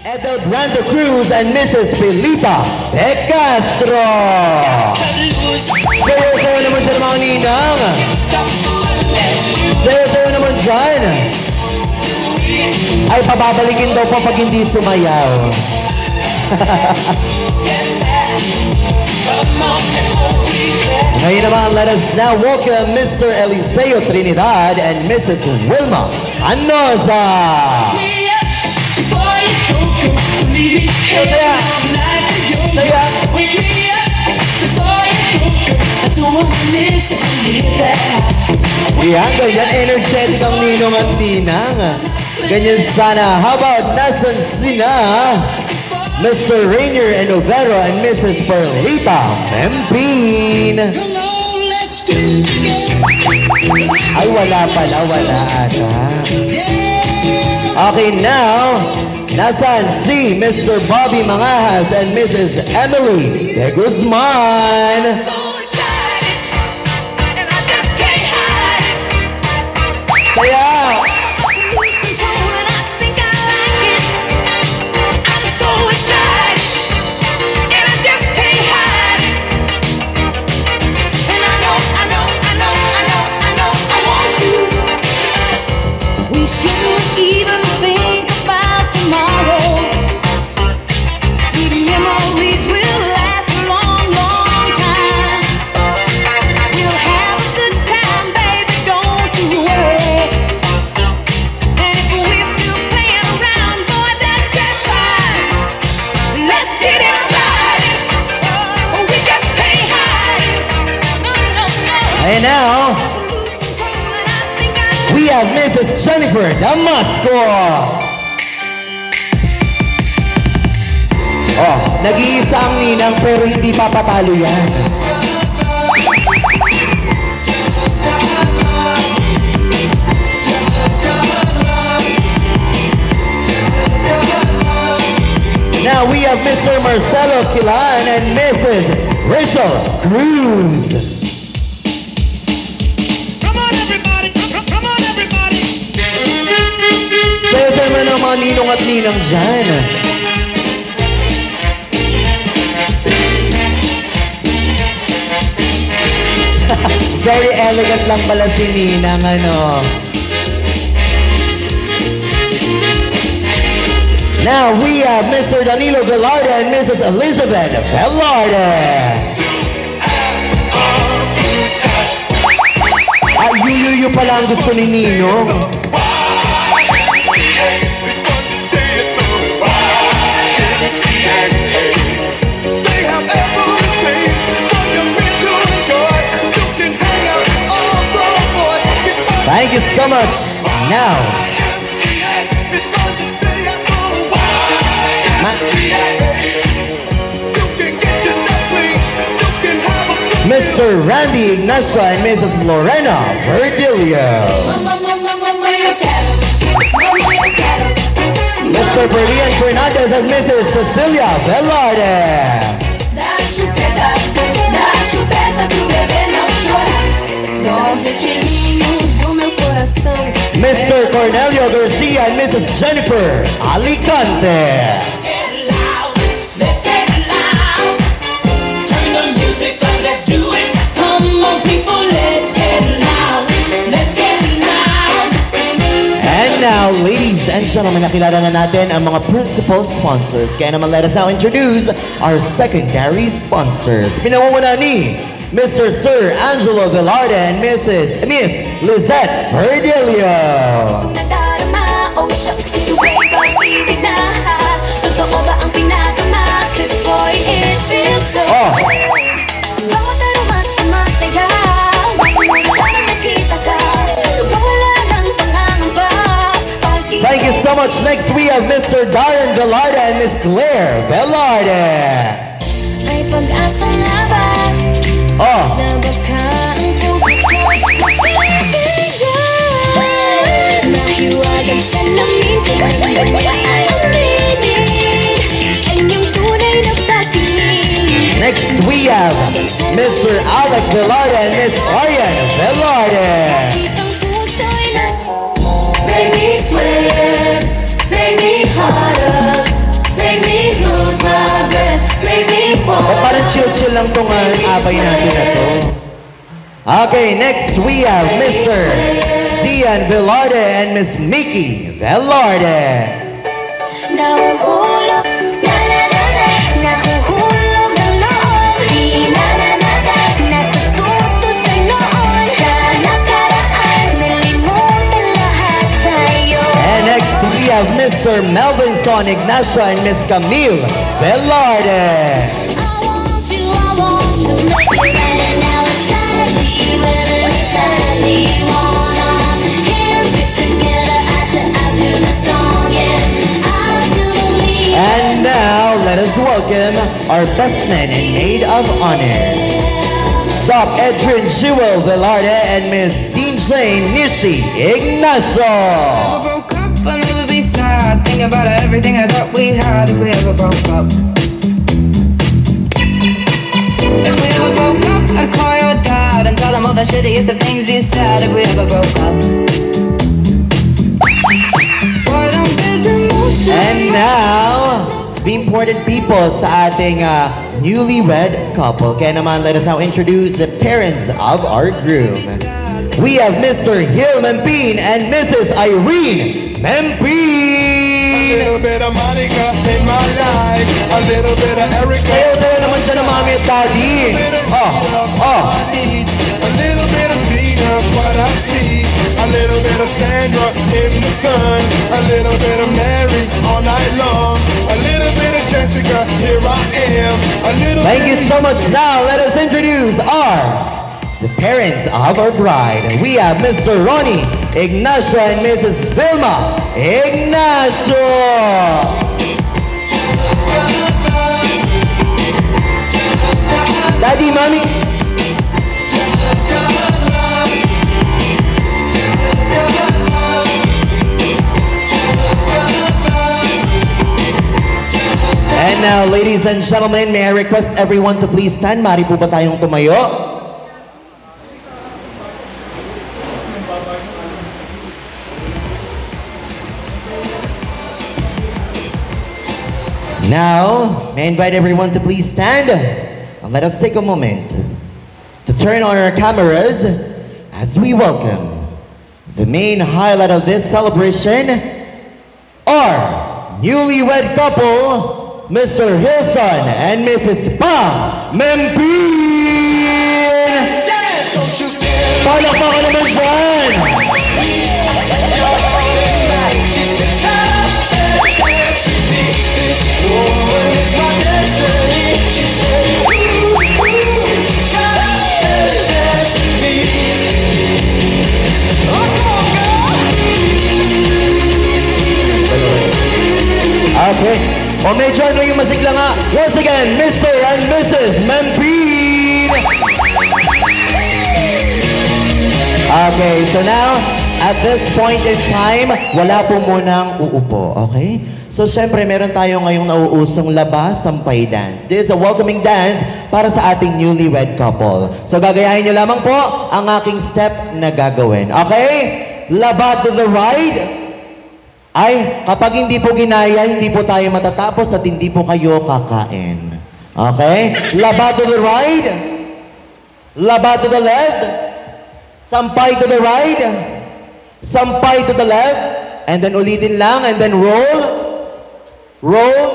Edelbrando Cruz and Mrs. Pilita De Castro. Sayo-sayo naman dyan mga ninang. Sayo-sayo naman dyan. Ay, pababalikin daw po pag hindi sumayaw. Ngayon naman, let us now welcome Mr. Eliseo Trinidad and Mrs. Wilma Anoza. Saya. Yan, ganyan energetic ang ninong at ninang. Ganyan sana. How about nasan sina Mr. Rainier and Overo and Mrs. Perlita Mempin? Ay, wala pala, wala ata. Okay, now, nasaan si Mr. Bobby Mangahas and Mrs. Emily De Guzman? Kaya, and now, we have Mrs. Jennifer Damasco. Oh, nag-iisa ang ninang pero hindi papatalo yan. Now we have Mr. Marcelo Quilan and Mrs. Rachel Cruz. Sayo-sayo mo ng mga ninong at ninang dyan. Very elegant lang pala si ninang, ano. Now we have Mr. Danilo Velarde and Mrs. Elizabeth Velarde. Ay, yu pala ang gusto ni Ninong. Thank you so much. Now, Mr. Randy Ignacio and Mrs. Lorena Verdilio. Mr. Berlian Fernandez and Mrs. Cecilia Velarde. Mr. Cornelio Garcia and Mrs. Jennifer Alicante. Let's get loud. Turn the music up, let's do it. Come on people, let's get loud. Let's get loud. And now, ladies and gentlemen, nakilala na natin ang mga principal sponsors. Kaya naman let us now introduce our secondary sponsors. Pinamumuna ni Mr. Sir Angelo Velarde and Miss Lizette Verdilio. Oh. Thank you so much. Next we have Mr. Darren Velarde and Miss Claire Velarde. Oh. Next we have Mr. Alex Velarde and Miss Arian Velarde. Make me sweat, make me harder. Parang chill-chill lang tong abay natin na to. Okay, next we have Mr. Dian Velarde and Miss Mickey Velarde. Nahuhulog, na-na-na-na, nahuhulog ang loob. Di na-na-na-na, natututo sa noon. Sa nakaraan, nalimutan lahat sa'yo. And next we have Mr. Melvin Son Ignacio and Miss Camille Velarde. I want to make it right. And now it's sadly, whether it's sadly, one arm, hands gripped together, eye to eye through the storm. Yeah, I do believe. And now let us welcome our best man and maid of honor, Doc Edwin Jewel Velarde and Miss Dean Jane Nishi Ignacio. Never broke up, I'll never be sad. Think about everything I thought we had if we ever broke up. If we ever broke up, I'd call your dad and tell him all the shittiest of things you said if we ever broke up. Boy, don't get emotional. And now, the important people sa ating newlywed couple. Kaya naman, let us now introduce the parents of our groom. We have Mr. Gil Mempin and Mrs. Irene A Mempin. little bit of Monica in my life, a little bit of Erica. Sayo-sayo naman siya ng mami at daddy. I need a little bit of Tina's what I see, a little bit of Sandra in the sun, a little bit of Mary all night long, a little bit of Jessica, here I am, a little Thank you bit so much. Now, let us introduce the parents of our bride. We have Mr. Ronnie Ignacio and Mrs. Vilma Ignacio. Daddy, mommy. And now, ladies and gentlemen, may I request everyone to please stand. Mari po ba tayong tumayo? Now, may I invite everyone to please stand and let us take a moment to turn on our cameras as we welcome the main highlight of this celebration, our newlywed couple, Mr. Hilson and Mrs. Pam Mempin! don't you dare. Palakpakan naman dyan! She said, shut up and dance with me. This woman is my destiny. She said, shut up and dance with me. Oh, come on, girl. Okay. O medyo ano yung masigla nga. Once again, Mr. and Mrs. Mempin! Okay, so now, at this point in time, wala po munang uupo, okay? So, syempre, meron tayo ngayong nauusong laba, sampay dance. This is a welcoming dance para sa ating newlywed couple. So, gagayahin nyo lamang po ang aking step na gagawin, okay? Laba to the right. Ay, kapag hindi po ginaya, hindi po tayo matatapos at hindi po kayo kakain. Okay? Laba to the right. Laba to the left. Sampay to the right. Sampay to the left. And then ulitin lang. And then roll. Roll.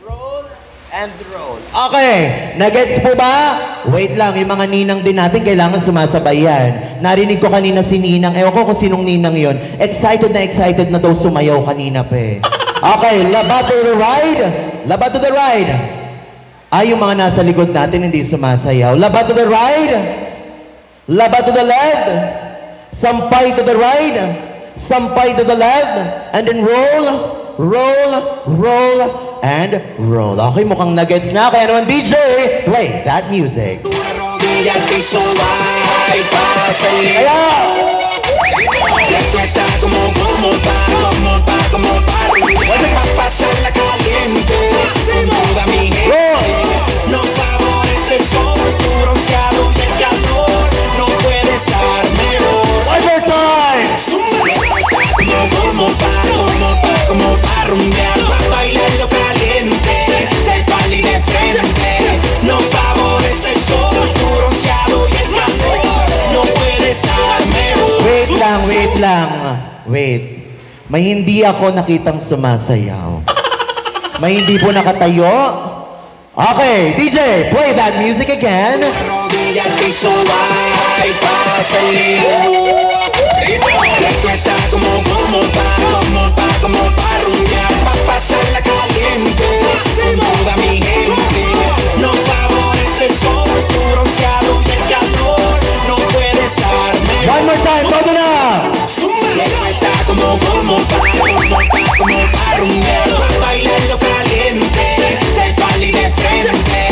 Roll. And roll. Okay. Nagets po ba? Wait lang. Yung mga ninang din natin, kailangan sumasabay yan. Narinig ko kanina si Ninang. Ewan ko kung sinong Ninang yon. Excited na daw sumayaw kanina pa eh. Okay. Laba to the right. Laba to the right. Ay, yung mga nasa likod natin hindi sumasayaw. Laba to the right. Laba to the left. Sampay to the right. Sampay to the left. And then roll. Roll. Roll. And roll. Okay, mukhang nuggets na. Kaya naman, DJ, play that music. Rodilla al piso, ay, pásale. Kaya! Esto está como pa. Va a pasar la caliente. Con toda mi gente. Roll. No favorece el sol, tu bronceado y el calor. No puede estar mejor. One more time. Como pa rumbear, pa bailar lo caliente. De pali de frente. No may hindi ako nakitang sumasayaw. May hindi po nakatayo. Okay, DJ, play that music again. Rodilla al piso, ay, pásale. Esto está como pa rumbear, pa pasarla caliente. Con toda mi gente, no favorece el sol, tu bronceado y el calor. No puede estar mejor. One more time, todo na! Esto está como pa rumbear, pa bailando caliente, de pali de frente.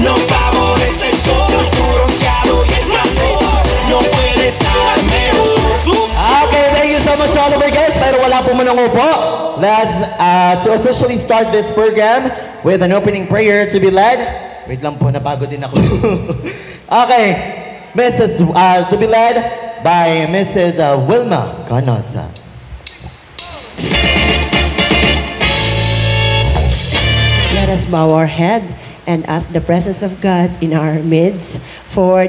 No favorece el sol, tu bronceado y el calor. No puede estar mejor. Okay, thank you so much all of our guests. Pero wala po manang upo. Let's to officially start this program with an opening prayer to be led. Wait lang po, napagod din ako. Okay, to be led by Mrs. Wilma Canosa. Let us bow our head and ask the presence of God in our midst for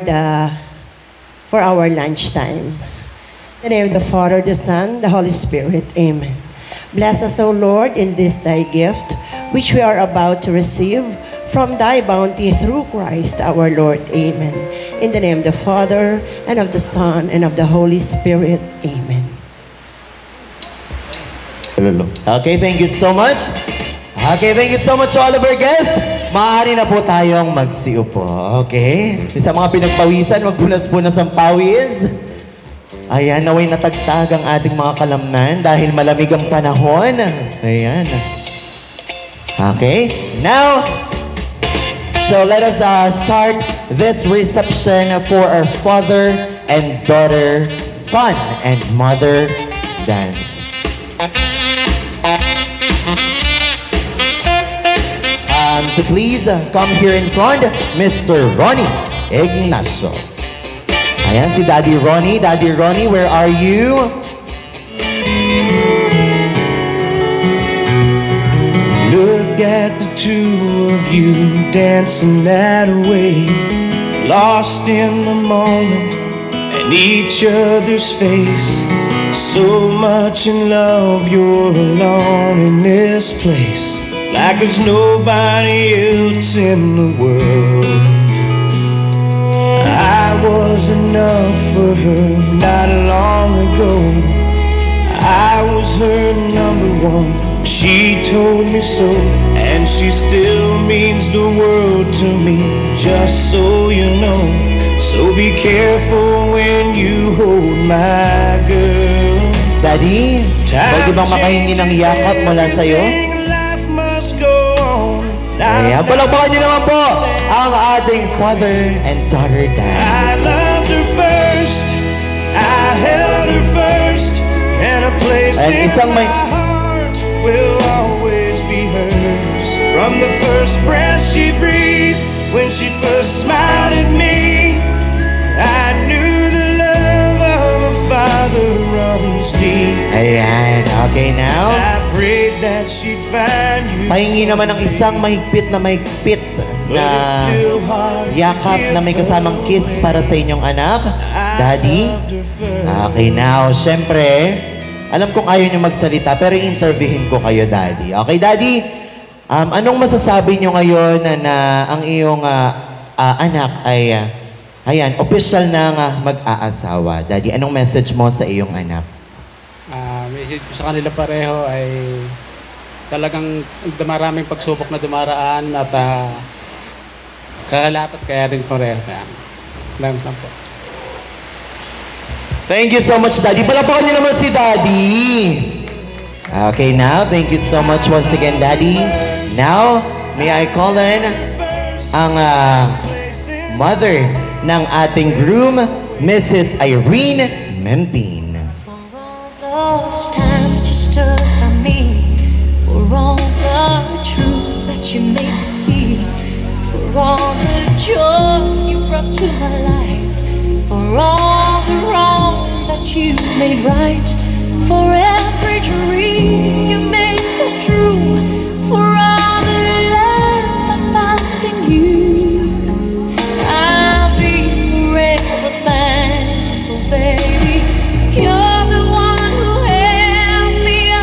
our lunchtime. In the name of the Father, the Son, the Holy Spirit. Amen. Bless us, O Lord, in this thy gift, which we are about to receive from thy bounty through Christ our Lord. Amen. In the name of the Father, and of the Son, and of the Holy Spirit. Amen. Okay, thank you so much. Okay, thank you so much all of our guests. Maaari na po tayong magsiupo. Okay? Sa mga pinagpawisan, magpunas-punas ang pawis. Ayan, naway natagtag ang ating mga kalamnan dahil malamig ang panahon. Ayan. Okay, now, so let us start this reception for our father and daughter, son and mother dance. To please come here in front, Mr. Ronnie Ignacio. Ayan, si Daddy Ronnie. Daddy Ronnie, where are you? Look at the two of you dancing that way, lost in the moment and each other's face. So much in love, you're alone in this place, like there's nobody else in the world. I was enough for her not long ago. I was her number one, she told me so, and she still means the world to me, just so you know. So be careful when you hold my girl. Daddy, pwede bang makahingi ng yakap mula sa'yo? Ayan, palakpakan niyo naman po ang ating father and daughter dance. I loved her first, I held her first, and a place And in isang my may- heart will always be hers. From the first breath she breathed, when she first smiled at me, I knew the love of a father runs deep. Ayan, okay now. I prayed that she'd find you. Pahingi naman ng isang mahigpit na yakap na may kasamang kiss para sa inyong anak. Daddy? Okay now, syempre, alam kong ayaw niyo magsalita pero interviewin ko kayo, Daddy. Okay, Daddy? Anong masasabi niyo ngayon na ang iyong anak ay ayan, official na mag-aasawa? Daddy, anong message mo sa iyong anak? Message ko sa kanila pareho ay talagang maraming pagsubok na dumaraan at kakalapat kaya rin pareho. Salamat lang po. Thank you so much, Daddy. Palapakan niyo naman si Daddy. Okay, now, thank you so much once again, Daddy. Now, may I call in ang mother ng ating groom, Mrs. Irene Mempin. Those times you stood by me, for all the truth that you made me see, for all the joy you brought to my life, for all the wrong that you made right, for every dream you made come true, for all the love I found in you. I'll be forever thankful, baby. You're the one who held me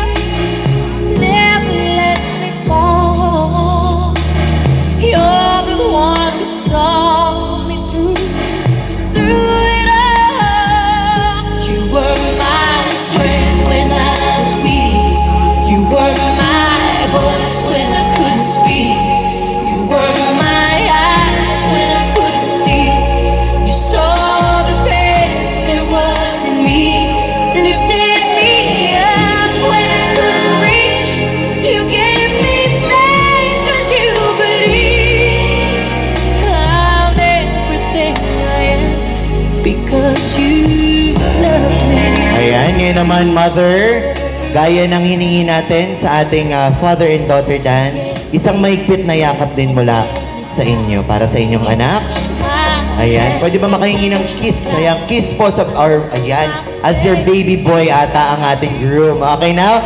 ngayon naman, Mother, gaya ng hiningi natin sa ating father and daughter dance, isang mahigpit na yakap din mula sa inyo, para sa inyong anak. Ayan, pwede ba makahingi ng kiss? Ayan, kiss po sa our, ayan, as your baby boy ata ang ating groom. Okay now?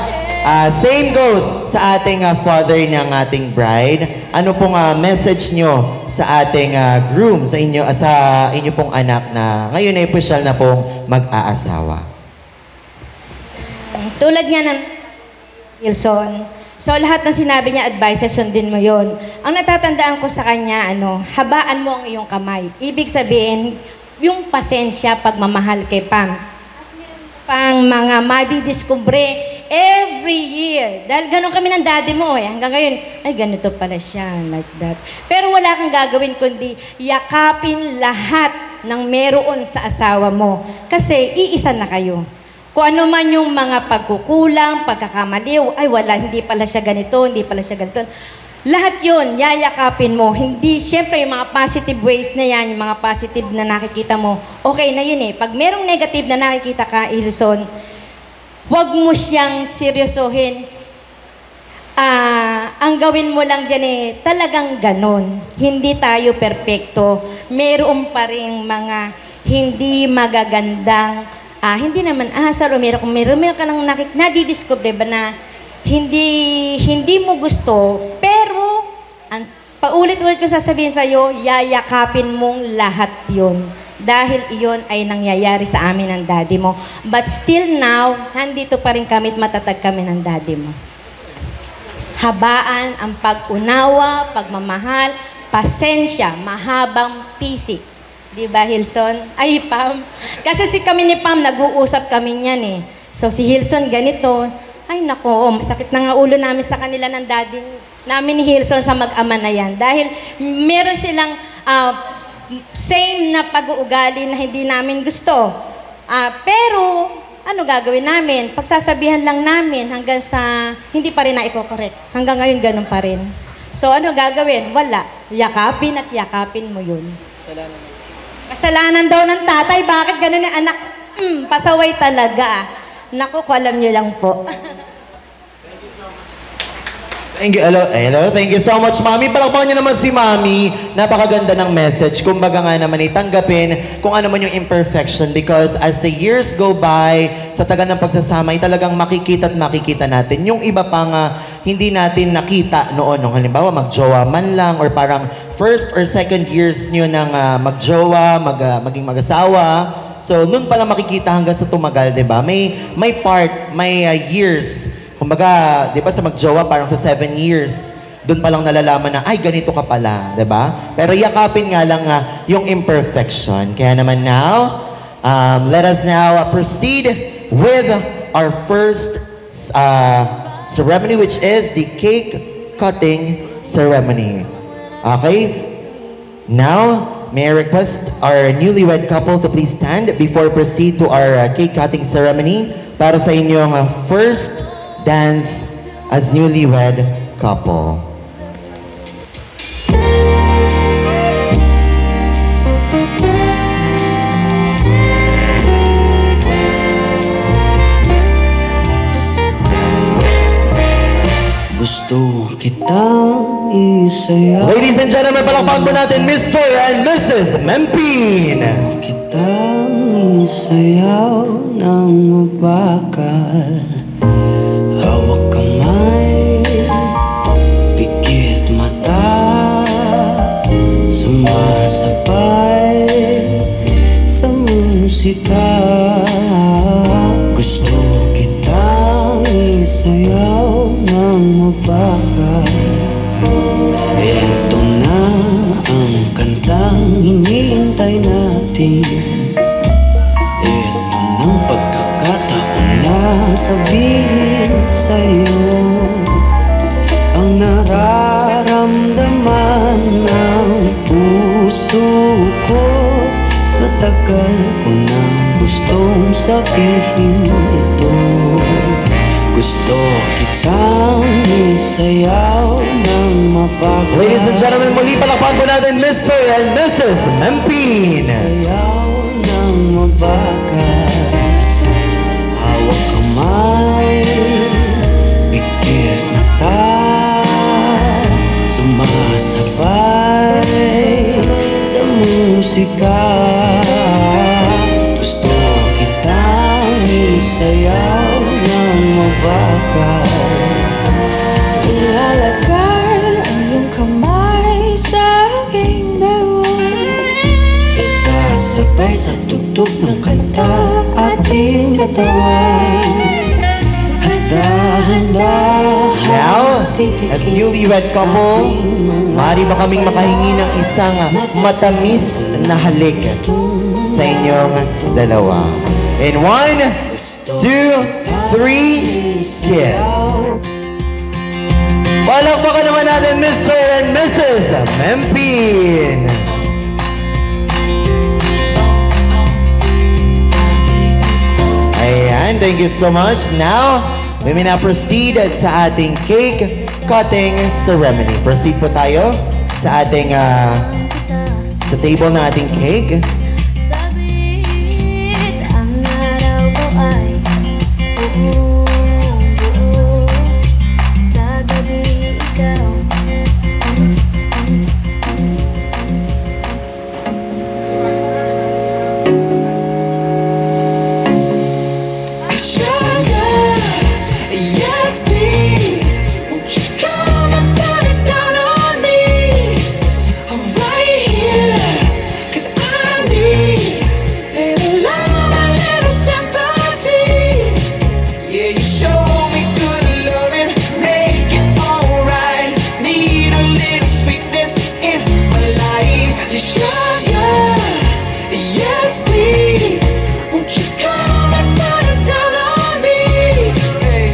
Same goes sa ating father ng ating bride. Ano pong message nyo sa ating groom, sa inyo pong anak na ngayon ay official na pong mag-aasawa? Tulad nga ng Wilson, so lahat ng sinabi niya, advice, sundin mo yon. Ang natatandaan ko sa kanya, habaan mo ang iyong kamay. Ibig sabihin, yung pasensya, pagmamahal kay Pam. At meron pang mga madidiskubre every year. Dahil ganun kami ng daddy mo hanggang ngayon, ay ganito pala siya, like that. Pero wala kang gagawin kundi yakapin lahat ng meron sa asawa mo. Kasi iisa na kayo. Kung ano man yung mga pagkukulang, pagkakamaliw, ay wala, hindi pala siya ganito, hindi pala siya ganito. Lahat yun, yayakapin mo. Hindi, syempre yung mga positive ways na yan, yung mga positive na nakikita mo, okay na yun eh. Pag merong negative na nakikita ka, Ilson, huwag mo siyang seryosohin. Ang gawin mo lang dyan talagang ganon. Hindi tayo perpekto. Meron pa rin mga hindi magagandang, hindi naman asal o meron ka nang nadidiscover ba na hindi mo gusto, pero paulit-ulit ko sasabihin sa'yo, yayakapin mong lahat yun. Dahil iyon ay nangyayari sa amin ng daddy mo. But still now, handito pa rin kami at matatag kami ng daddy mo. Habaan ang pag-unawa, pagmamahal, pasensya, mahabang pisik. Di ba, Hilson? Ay, Pam. Kasi kami ni Pam, nag-uusap kami niyan eh. So, si Hilson ganito. Ay, nako, masakit na nga ulo namin sa kanila ng daddy namin ni Hilson sa mag-ama na yan. Dahil meron silang same na pag-uugali na hindi namin gusto. Pero, ano gagawin namin? Pagsasabihan lang namin hanggang sa hindi pa rin na i-correct. Hanggang ngayon, ganun pa rin. So, ano gagawin? Wala. Yakapin at yakapin mo yun. Kasalanan daw ng tatay. Bakit ganun yung anak? Pasaway talaga. Naku, alam nyo lang po. Thank you. Hello. Thank you so much, Mami. Palakpakan niyo naman si Mami. Napakaganda ng message. Kumbaga nga naman itanggapin kung ano man yung imperfection because as the years go by, sa tagal ng pagsasama, talagang makikita at makikita natin. Yung iba pang hindi natin nakita noon. Nung halimbawa, magjowa man lang or parang first or second years niyo ng magjowa, maging mag-asawa. So, nun pala makikita hanggang sa tumagal, di ba? May part, may years. Kumbaga, di ba sa magjowa parang sa 7 years, doon pa lang nalalaman na, ay, ganito ka pala, di ba? Pero yakapin nga lang yung imperfection. Kaya naman now, let us now proceed with our first ceremony, which is the cake cutting ceremony. Okay? Now, may I request our newlywed couple to please stand before proceed to our cake cutting ceremony para sa inyong first dance as newlywed couple. Gusto kitang isayaw. Ladies and gentlemen, palakpakan po natin Mr. and Mrs. Mempin. Kitang isayaw ng mabakal. Hawak kamay, pikit mata, sumasabay sa musika. Gusto kitang isayaw ng mabakal. Ito na ang kantang hinihintay natin. Ito ng pagkakataon na sabihin sa'yo ang nararamdaman ng puso ko. Matagal ko nang gustong sabihin ito. Gusto kitang isayaw ng mabagal. Ladies and gentlemen, muli palakpakan po natin Mr. and Mrs. Mempin. Isayaw ng mabagal. Hawak kamay, pikit mata, sumasabay sa musika. Gusto kitang isayaw ng mabagaw. Ilalagay ang iyong kamay sa aking bewang. Isasabay sa tugtog ng kanta ating katawan. Handa-handa. Now, as newlywed couple, maaari ba kaming makahingi ng isang matamis na halik sa inyong dalawa? In 1, 2, 3, kiss. Palakpakan naman natin Mr. and Mrs. Mempin. Ayan, thank you so much. Now, we may now proceed sa ating cake cutting ceremony. Proceed po tayo sa ating sa table na ating cake. Saglit ang araw ko ay buo-buo. Sa gabi ikaw Sugar, yes please, won't you come and put it down on me? I'm right here, 'cause I need little love, a little sympathy. Yeah, you show me good loving, make it alright. Need a little sweetness in my life. Sugar, yes please, won't you come and put it down on me? Hey,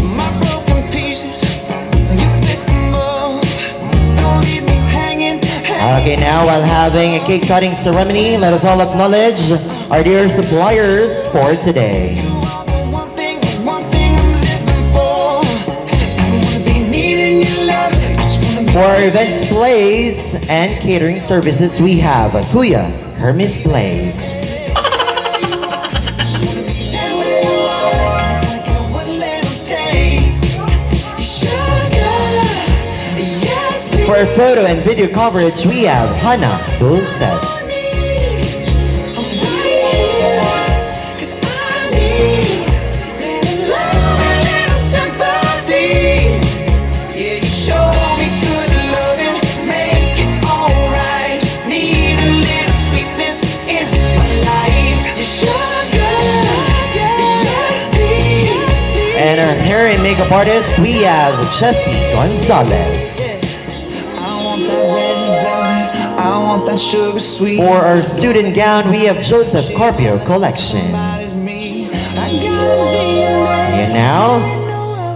my broken pieces, you pick them up. Don't leave me hanging. Okay, now while having a cake cutting ceremony, let us all acknowledge our dear suppliers for today. You are the one thing I'm living for. I wanna be needing your love. I just wanna be For our events plays and catering services, we have Kuya Hermes Plays. For our photo and video coverage, we have Hana Dulcet. And our hair and makeup artist, we have Jessie Gonzalez. I want that sugar sweet. For our student gown, we have Joseph Carpio Collection. And now,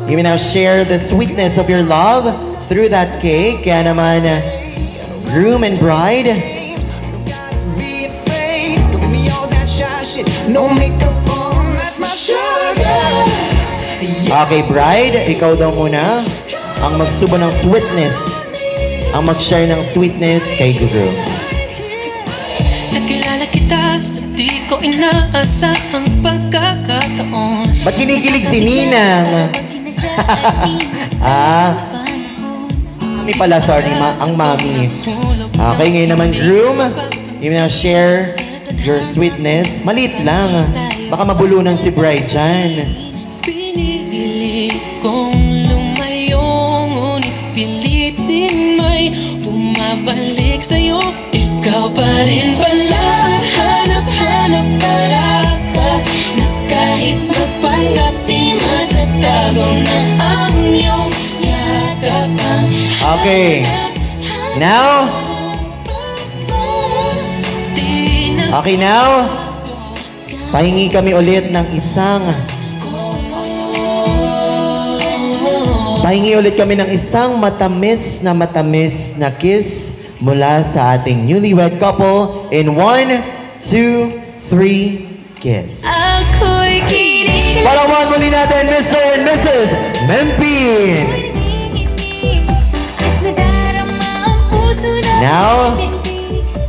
you may now share the sweetness of your love through that cake. Kaya naman, groom and bride, Be afraid. Don't give me all that shy shit. No makeup on, that's my sugar. okay bride, ikaw daw muna ang magsubo ng sweetness, ang mag-share ng sweetness kay groom. Nakilala kita sa di ko inaasahang pagkakataon. Ba't kinikilig si Ninang? Mami pala, sorry, ang mami. Okay, ngayon naman groom, you may now share your sweetness. Maliit lang. Baka mabulunan si bride dyan. Pinili kong lumayo, ngunit pilitin may bumabalik sa'yo. Ikaw pa rin pala, hanap-hanap para na kahit magpanggap di matatago na ang iyong yakap ang Okay. Now, di na okay now, pahingi kami ulit ng isang matamis na kiss mula sa ating newlywed couple in 1, 2, 3, kiss. ako'y kinig. Palawan muli natin Mr. and Mrs. Mempin. Now,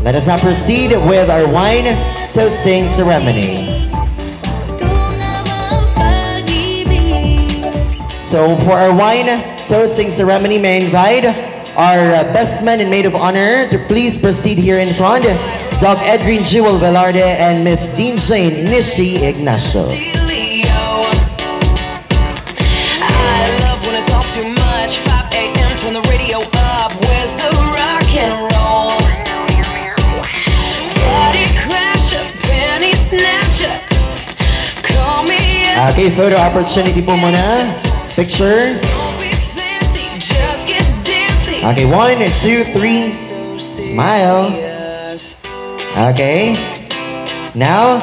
let us now proceed with our wine toasting ceremony. So for our wine toasting ceremony, may I invite our best man and maid of honor to please proceed here in front. Doc Edrin Jewel Velarde and Miss Dean Jane Nishi Ignacio. I love when it's all too much. 5 a.m. turn the radio up. Where's the rock and roll? Party crasher, penny snatcher. Call me up. Okay, photo opportunity po muna. Picture. Don't be fancy, just get dancy. Okay, 1, 2, 3. Smile. Okay. Now,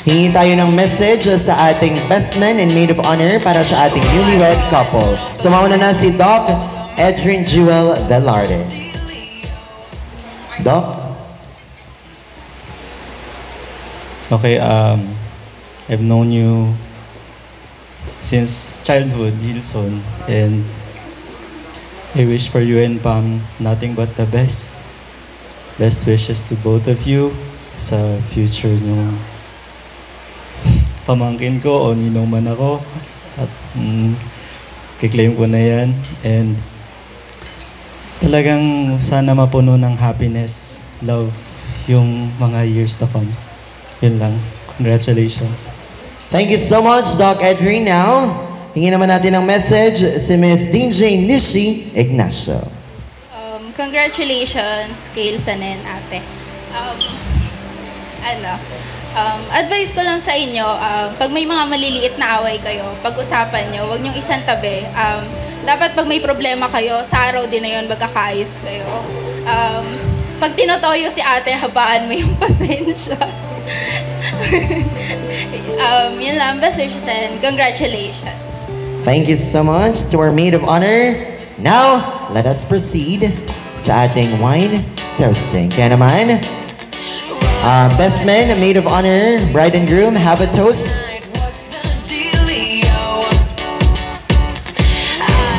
hingi tayo ng message sa ating best man and maid of honor para sa ating newlywed couple. So, mauna na si Doc Edrin Jewel Velarde. Doc? Okay, I've known you since childhood, Hilson, and I wish for you and Pam nothing but the best. Best wishes to both of you sa future nyo. Pamangkin ko o ninong man ako. At kiklaim ko na yan. And talagang sana mapuno ng happiness, love, yung mga years to come. Yun lang. Congratulations. Thank you so much, Doc Edrin. Now, hingin naman natin ng message si Miss Dean Jane Nishi Ignacio. Congratulations, Kailson and ate. Advice ko lang sa inyo, pag may mga maliliit na away kayo, pag-usapan nyo, huwag nyong isang tabi. Dapat pag may problema kayo, sa araw din na yun, magkakaayos kayo. Pag tinotoyo si ate, habaan mo yung pasensya. Yun lang, best wishes and congratulations. Thank you so much to our maid of honor. Now, let us proceed sa ating wine toasting. Kaya naman, best man, maid of honor, bride and groom, have a toast.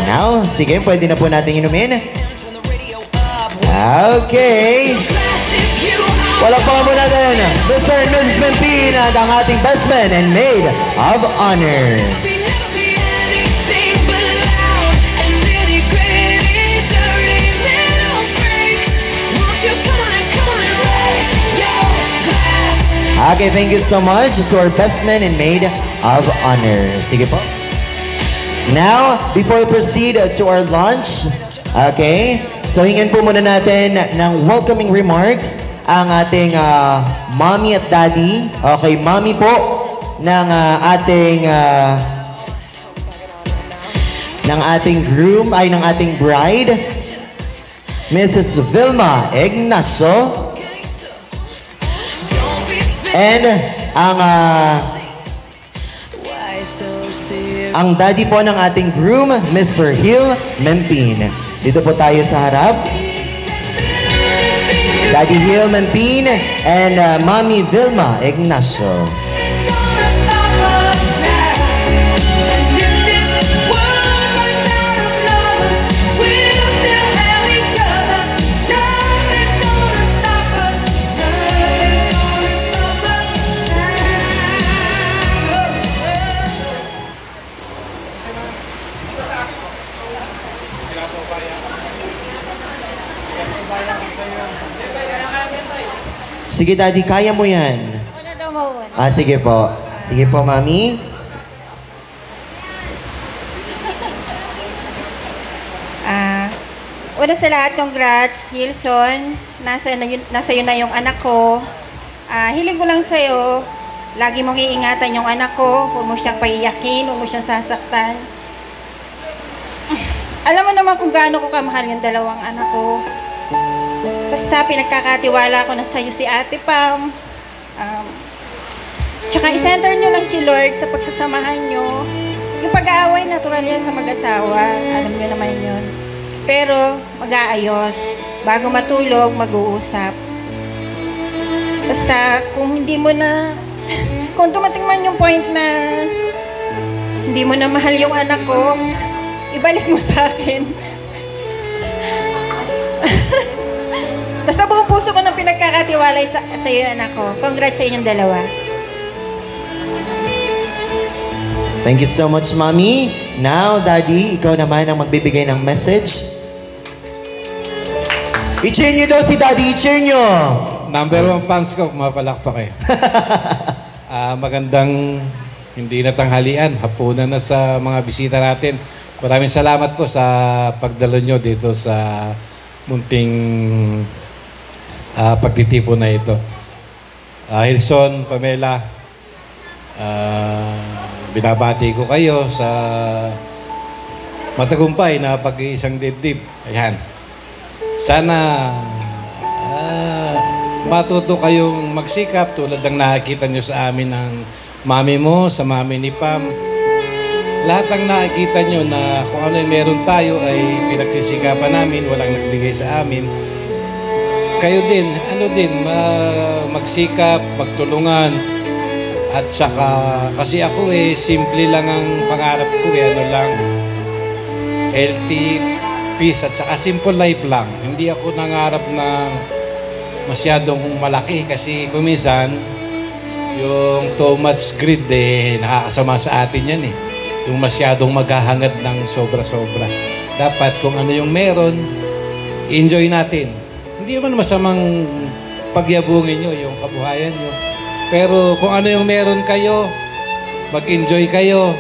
Now, sige, pwede na po natin inumin. Okay. Wala pa nga po natin, Mr. and Mrs. Mempin at ang ating best man and maid of honor. Okay, thank you so much to our best man and maid of honor. Sige po. Now, before we proceed to our lunch, okay, so hingin po muna natin ng welcoming remarks ang ating mommy at daddy. Okay, mommy po ng ating groom, ay ng ating bride, Mrs. Vilma Ignacio. And ang daddy po ng ating groom, Mr. Hill Mempin. Dito po tayo sa harap. Daddy Hill Mempin and Mommy Vilma Ignacio. Sige, Daddy, kaya mo yan. Ako na daw mauna. Sige po. Sige po, Mami. Una sa lahat, congrats, Hilson. Nasa yun na yung anak ko. Hiling ko lang sa'yo, lagi mong iingatan yung anak ko. Huwag mo siyang paiyakin, huwag mo siyang sasaktan. Alam mo naman kung gaano ko kamahal yung dalawang anak ko. Basta pinagkakatiwala ko na sa'yo si Ate Pam. Tsaka i-center nyo lang si Lord sa pagsasamahan nyo. Yung pag-aaway, natural yan sa mag-asawa. Alam nyo naman yun. Pero mag-aayos. Bago matulog, mag-uusap. Basta kung hindi mo na... Kung dumating man yung point na hindi mo na mahal yung anak ko, ibalik mo sa akin. Basta buong puso ko nang pinagkakatiwalay sa iyo, anak ko. Congrats sa inyong dalawa. Thank you so much, Mommy. Now, Daddy, ikaw naman ang magbibigay ng message. I-cheer nyo daw si Daddy, i-cheer nyo! Number 1 fans ko, mapalakpak eh. Magandang hindi na tanghalian, hapunan na sa mga bisita natin. Maraming salamat po sa pagdalo nyo dito sa munting pagtitipon na ito. Hilson, Pamela, binabati ko kayo sa matagumpay na pag-iisang dibdib. Ayan. Sana matuto kayong magsikap tulad ng nakikita nyo sa amin ng mami mo, sa mami ni Pam. Lahat ng nakikita nyo na kung ano yung meron tayo ay pinagsisikapan namin, walang nagbigay sa amin. Kayo din, magsikap, magtulungan. At saka, kasi ako simple lang ang pangarap ko healthy, peace, at saka simple life lang. Hindi ako nangarap na masyadong malaki kasi kuminsan, yung too much greed nakakasama sa atin yan Yung masyadong maghahangad ng sobra-sobra. Dapat kung ano yung meron, enjoy natin. Hindi naman masamang pagyabungin nyo yung kabuhayan nyo. Pero kung ano yung meron kayo, mag-enjoy kayo,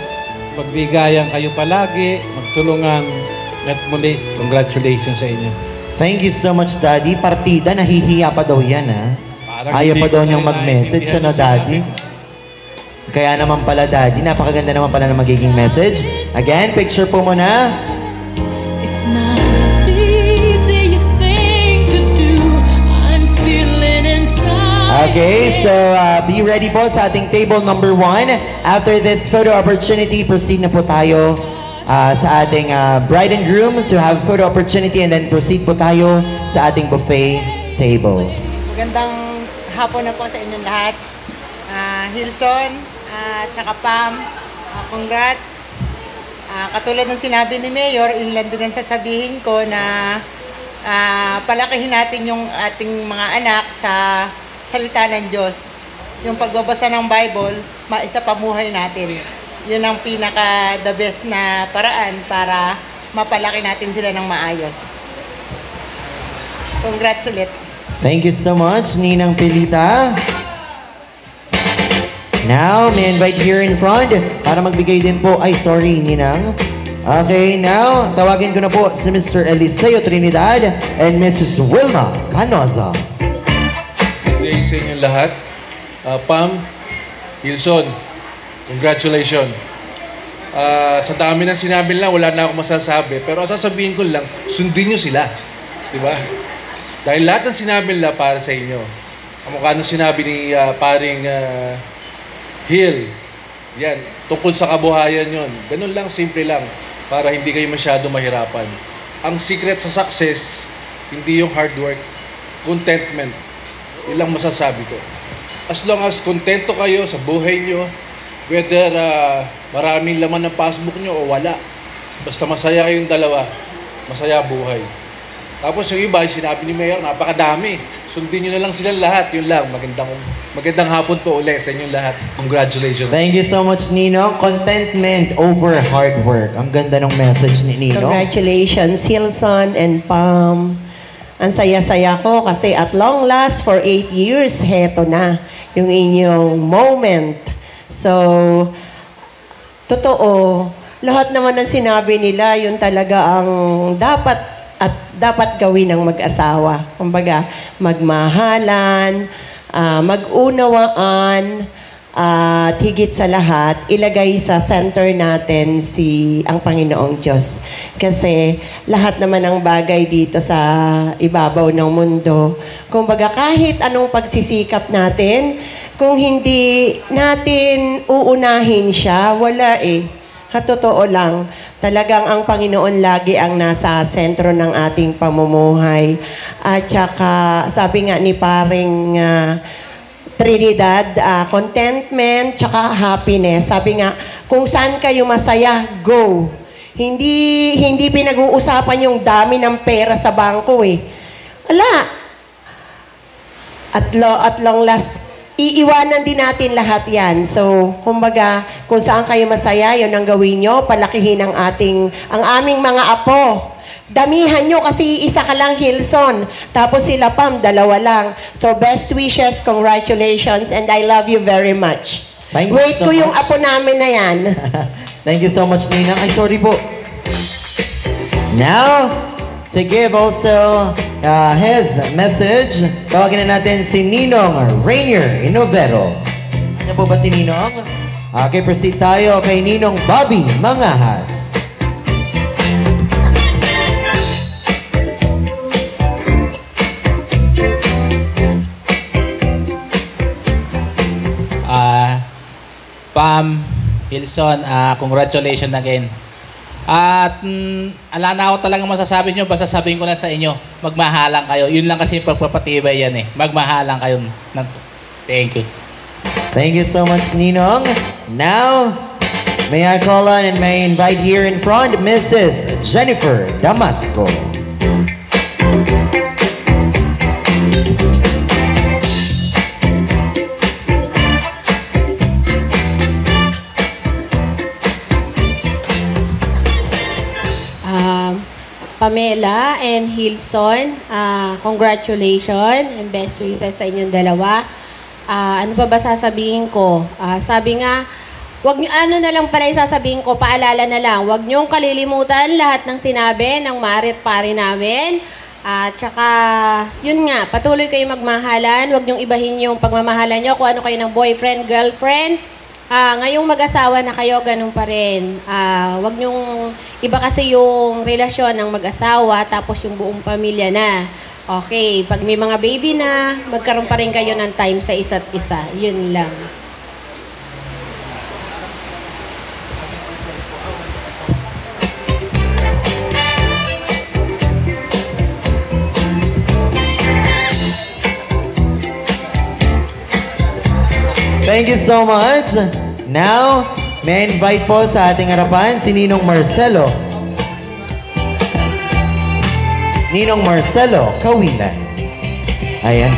magbigayan kayo palagi, magtulungan. At muli, congratulations sa inyo. Thank you so much, Daddy. Partida, nahihiya pa daw yan, Ayaw pa daw niyang mag-message, Daddy? Kaya naman pala, Daddy, napakaganda naman pala na magiging message. Again, picture po muna. It's not the easiest thing to do. I'm feeling inside. Okay, so be ready po sa ating table number 1. After this photo opportunity, proceed na po tayo sa ating bride and groom to have photo opportunity and then proceed po tayo sa ating buffet table. Magandang hapon na po sa inyong lahat. Hilson, tsaka Pam, congrats. Katulad ng sinabi ni Mayor, ilan din ang sasabihin ko na palakihin natin yung ating mga anak sa salita ng Diyos. Yung pagbabasa ng Bible, maisapamuhay natin. Yun ang pinaka the best na paraan para mapalaki natin sila ng maayos. Congrats ulit. Thank you so much, Ninang Pilita. Now, may invite here in front para magbigay din po. Ay, sorry, Ninang. Okay, now, tawagin ko na po si Mr. Eliseo Trinidad and Mrs. Wilma Canosa. Good day sa inyong lahat. Pam, Hilson, congratulations. Sa dami ng sinabi lang, wala na akong masasabi. Pero sasabihin ko lang, sundin nyo sila. Diba? Dahil lahat ng sinabi nila para sa inyo. Kamukha ng sinabi ni paring Hill. Yan, tungkol sa kabuhayan yon. Ganun lang, simple lang. Para hindi kayo masyado mahirapan. Ang secret sa success, hindi yung hard work. Contentment. Ilang masasabi ko. As long as kontento kayo sa buhay nyo, whether maraming laman ng passbook nyo o wala. Basta masaya kayong dalawa, masaya buhay. Tapos yung iba, sinabi ni Mayor, napakadami. Sundin nyo na lang silang lahat. Yun lang, magandang hapon po ulit sa inyong lahat. Congratulations. Thank you so much, Nino. Contentment over hard work. Ang ganda ng message ni Nino. Congratulations, Hilson and Pam. Ang saya-saya ko kasi at long last for 8 years, heto na yung inyong moment. So, totoo, lahat naman ng sinabi nila, yun talaga ang dapat gawin ng mag-asawa. Kumbaga, magmahalan, mag-unawaan, at higit sa lahat, ilagay sa center natin ang Panginoong Diyos. Kasi lahat naman ng bagay dito sa ibabaw ng mundo, kumbaga kahit anong pagsisikap natin, kung hindi natin uunahin siya, wala Totoo lang, talagang ang Panginoon lagi ang nasa sentro ng ating pamumuhay. At saka, sabi nga ni paring Trinidad, contentment, tsaka happiness. Sabi nga, kung saan kayo masaya, go. Hindi pinag-uusapan yung dami ng pera sa bangko Ala. At long last, iiwanan din natin lahat yan. So, kumbaga, kung saan kayo masaya, yun ang gawin nyo. Palakihin ang aming mga apo. Damihan nyo kasi isa ka lang, Hilson. Tapos sila Pam, dalawa lang. So, best wishes, congratulations, and I love you very much. Thank you Wait so ko yung much. apo namin na yan. Thank you so much, Ninang. Ay, sorry po. Now, to give also his message, tawagin na natin si Ninong Rainier Inovero. Ano po ba si Ninong? Okay, proceed tayo kay Ninong Bobby Mangahas. Pam, Hilson, congratulations again. At ala na ako talagang masasabi nyo, basta sabihin ko na sa inyo, magmahalang kayo. Yun lang kasi yung pagpapatibay yan eh. Magmahalang kayo. Thank you. Thank you so much, Ninong. Now, may I call on and may I invite here in front Mrs. Jennifer Damasco. Pamela and Hilson, congratulations and best wishes sa inyong dalawa. Ano pa ba sasabihin ko? Sabi nga, wag nyo, ano na lang pala yung sasabihin ko, paalala na lang, wag nyong kalilimutan lahat ng sinabi ng maarit pari namin. Tsaka, yun nga, patuloy kayo magmahalan, wag nyong ibahin yung pagmamahalan nyo, kung ano kayo ng boyfriend, girlfriend. Ngayong mag-asawa na kayo, ganun pa rin. Wag niyong iba kasi yung relasyon ng mag-asawa tapos yung buong pamilya na. Okay, pag may mga baby na, magkaroon pa rin kayo ng time sa isa't isa. Yun lang. Thank you so much. Now, may I invite po sa ating harapan si Ninong Marcelo. Ninong Marcelo Kawilan. Ayan.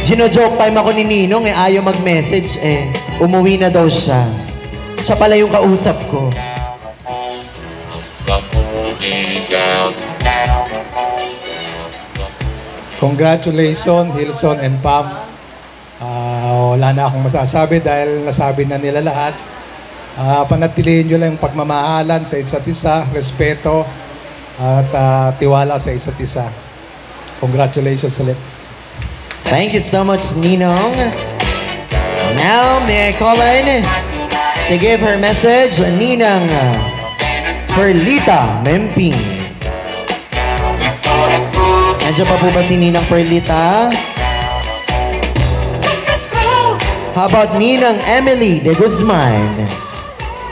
Gino-joke time ako ni Ninong, ayaw mag-message, umuwi na daw siya. Siya pala yung kausap ko. Congratulations, Hilson and Pam. Wala na akong masasabi dahil nasabi na nila lahat. Panatilihin nyo lang yung pagmamahalan sa isa't isa, respeto, at tiwala sa isa't isa. Congratulations ulit. Thank you so much, Ninong. Now, may I call in to give her message, Ninang Perlita Memping. Nandiyan pa po ba si Ninang Perlita? How about Ninang Emily de Guzman?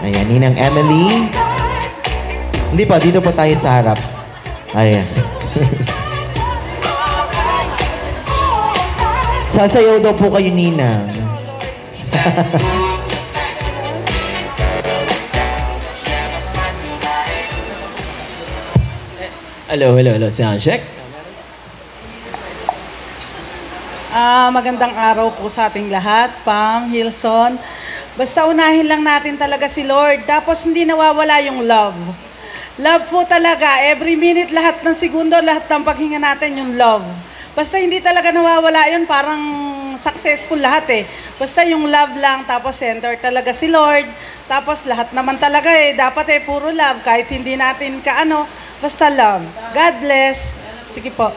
Ayan, Ninang Emily. Hindi pa, dito po tayo sa harap. Ayan. Sasayaw daw po kayo, Ninang. Hello. Sound check. Magandang araw po sa ating lahat, Pam, Hilson. Basta unahin lang natin talaga si Lord. Tapos hindi nawawala yung love. Love po talaga. Every minute, lahat ng segundo, lahat ng paghinga natin yung love. Basta hindi talaga nawawala yun. Parang successful lahat eh. Basta yung love lang, tapos center talaga si Lord. Tapos lahat naman talaga dapat puro love. Kahit hindi natin basta love. God bless. Sige po.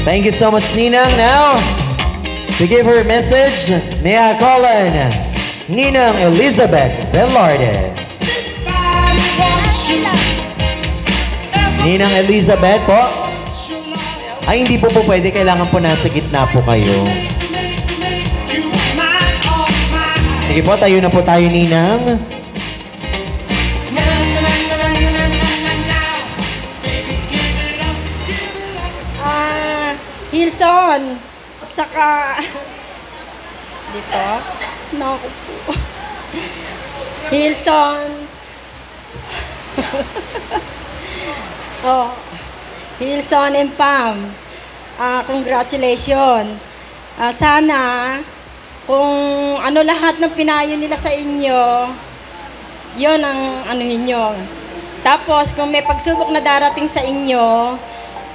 Thank you so much, Ninang. Now, to give her message, may I call in Ninang Elizabeth Velarde. Ninang Elizabeth po. Ay, hindi po pwede. Kailangan po nasa gitna po kayo. Sige po, tayo na po tayo, Ninang. Hilson, saka dito, naku po. Hilson. Hilson and Pam, congratulations. Sana, kung ano lahat ng pinayo nila sa inyo, yon ang anuhin nyo. Tapos, kung may pagsubok na darating sa inyo,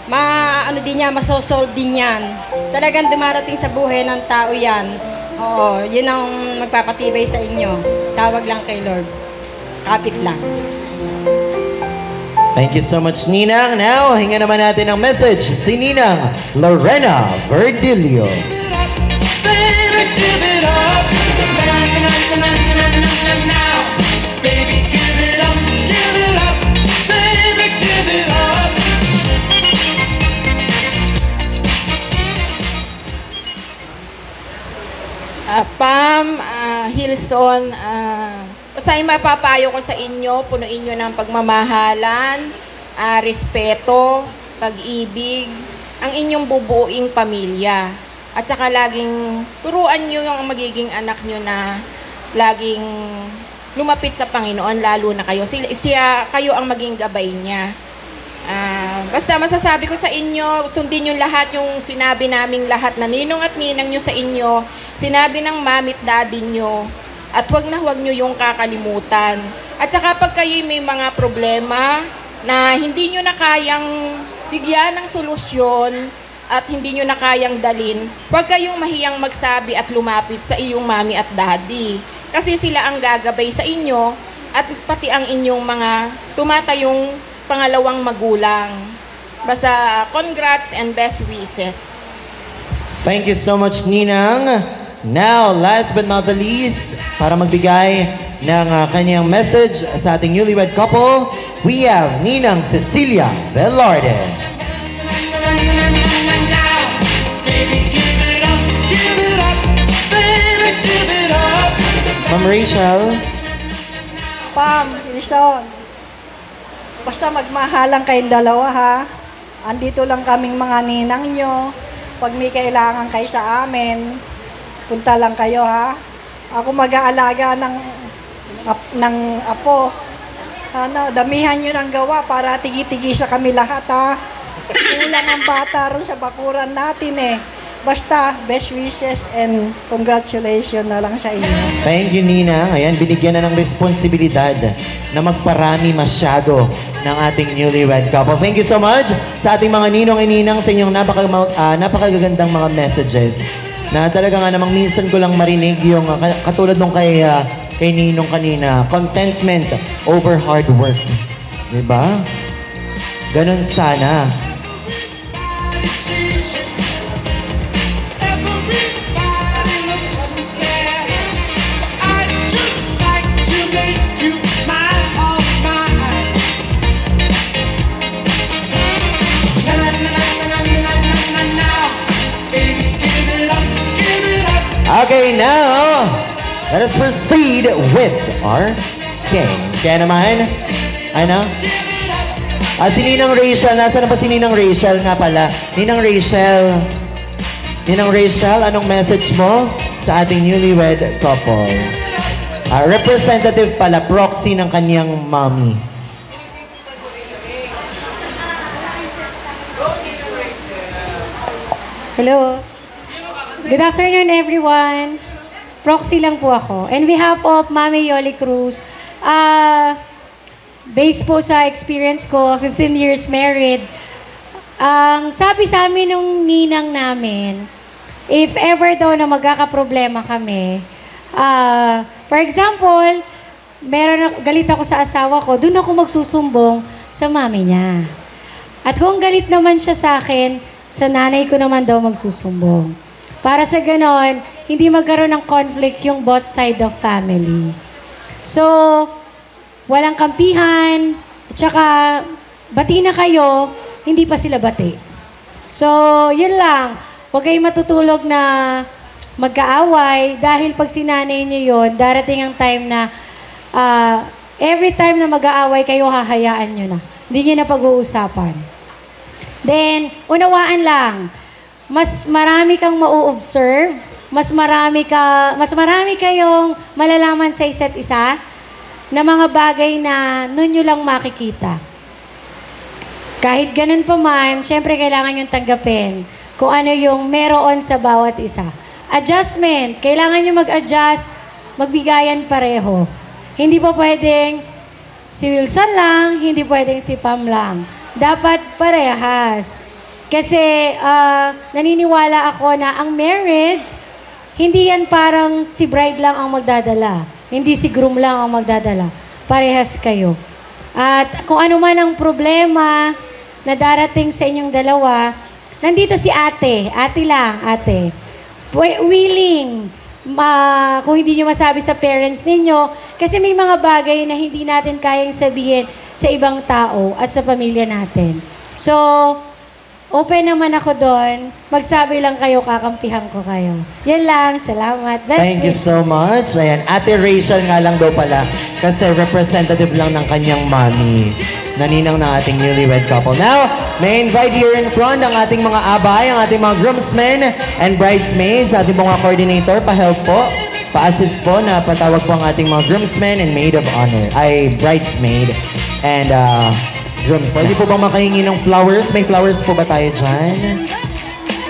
masosolve din yan. Talagang dumarating sa buhay ng tao yan. Oo, yun ang magpapatibay sa inyo. Tawag lang kay Lord. Kapit lang. Thank you so much, Ninang. Now, hinga naman natin ang message si Ninang Lorena Verdilio. Baby, give it up. Baby, give it up. Give it up. Baby, give it up. Pam, Hilson, basta yung mapapayo ko sa inyo, punuin nyo ng pagmamahalan, respeto, pag-ibig, ang inyong bubuing pamilya. At saka laging turuan nyo yung magiging anak nyo na laging lumapit sa Panginoon, lalo na kayo. Kayo ang maging gabay niya. Basta masasabi ko sa inyo, sundin nyo lahat yung sinabi naming lahat na ninong at ninang nyo sa inyo, sinabi ng mami at daddy nyo, at huwag nyo yung kakalimutan. At saka pag kayo may mga problema na hindi nyo na kayang bigyan ng solusyon at hindi nyo na kayang dalin, huwag kayong mahiyang magsabi at lumapit sa iyong mami at daddy. Kasi sila ang gagabay sa inyo at pati ang inyong mga tumatayong pangalawang magulang. Basta congrats and best wishes. Thank you so much, Ninang. Now, last but not the least, para magbigay ng kanyang message sa ating newlywed couple, we have Ninang Cecilia Velarde. Ma'am Rachel. Pam, Hilson, basta magmahalan kayong dalawa ha. Andito lang kaming mga ninang nyo. Pag may kailangan kayo sa amin, punta lang kayo ha. Ako mag-aalaga ng apo. Damihan nyo ng gawa para tigi-tigi sa kami lahat ha. Kulang ang bata ron sa bakuran natin eh. Basta, best wishes and congratulations na lang sa inyo. Thank you, Ninang. Ayan, binigyan na ng responsibilidad na magparami masyado ng ating newlywed couple. Thank you so much sa ating mga ninong and ninang sa inyong napakagagandang mga messages na talaga nga namang minsan ko lang marinig yung katulad nung kay Ninong kanina, contentment over hard work. Diba? Ganun sana. Okay, now, let us proceed with our game. Kaya naman, si Ninang Rachel, nasaan na ba si Ninang Rachel nga pala? Ninang Rachel, anong message mo sa ating newlywed couple? Representative pala, proxy ng kanyang mommy. Hello. Good afternoon, everyone. Proxy lang po ako. And behalf of Mami Yoli Cruz, based po sa experience ko, 15 years married, ang sabi sa amin nung ninang namin, if ever daw na magkakaproblema kami, for example, galit ako sa asawa ko, doon ako magsusumbong sa mami niya. At kung galit naman siya sa akin, sa nanay ko naman daw magsusumbong. Para sa ganon, hindi magkaroon ng conflict yung both side of family. So, walang kampihan, at saka, bati na kayo, hindi pa sila bati. So, yun lang. Huwag kayong matutulog na magkaaway dahil pag sinanay nyo yun, darating ang time na every time na mag-aaway kayo, hahayaan nyo na. Hindi nyo na pag-uusapan. Then, unawaan lang. Mas marami kang mau-observe, mas marami kayong malalaman sa isa't isa na mga bagay na nun nyo lang makikita. Kahit ganun pa man, syempre kailangan yung tanggapin. kung ano yung meron sa bawat isa. Adjustment. Kailangan nyo mag-adjust, magbigayan pareho. Hindi po pwedeng si Wilson lang, hindi pwedeng si Pam lang. Dapat parehas. Kasi naniniwala ako na ang marriage, hindi yan parang si bride lang ang magdadala. Hindi si groom lang ang magdadala. Parehas kayo. At kung ano man ang problema na darating sa inyong dalawa, nandito si ate. Ate lang, ate. Willing. Kung hindi nyo masabi sa parents ninyo, kasi may mga bagay na hindi natin kayang sabihin sa ibang tao at sa pamilya natin. So, open naman ako doon. Magsabi lang kayo, kakampihan ko kayo. Yan lang. Salamat. Thank you so much. Ayan, Ate Rachel nga lang daw pala kasi representative lang ng kanyang mommy. Naninang ng ating newlywed couple. Now, may invite here in front ang ating mga abay, ang ating mga groomsmen and bridesmaids, ating mga coordinator, pa-help po, pa-assist po na patawag po ang ating mga groomsmen and maid of honor, ay bridesmaid and groomsmen. Pwede po bang makahingi ng flowers? May flowers po ba tayo dyan?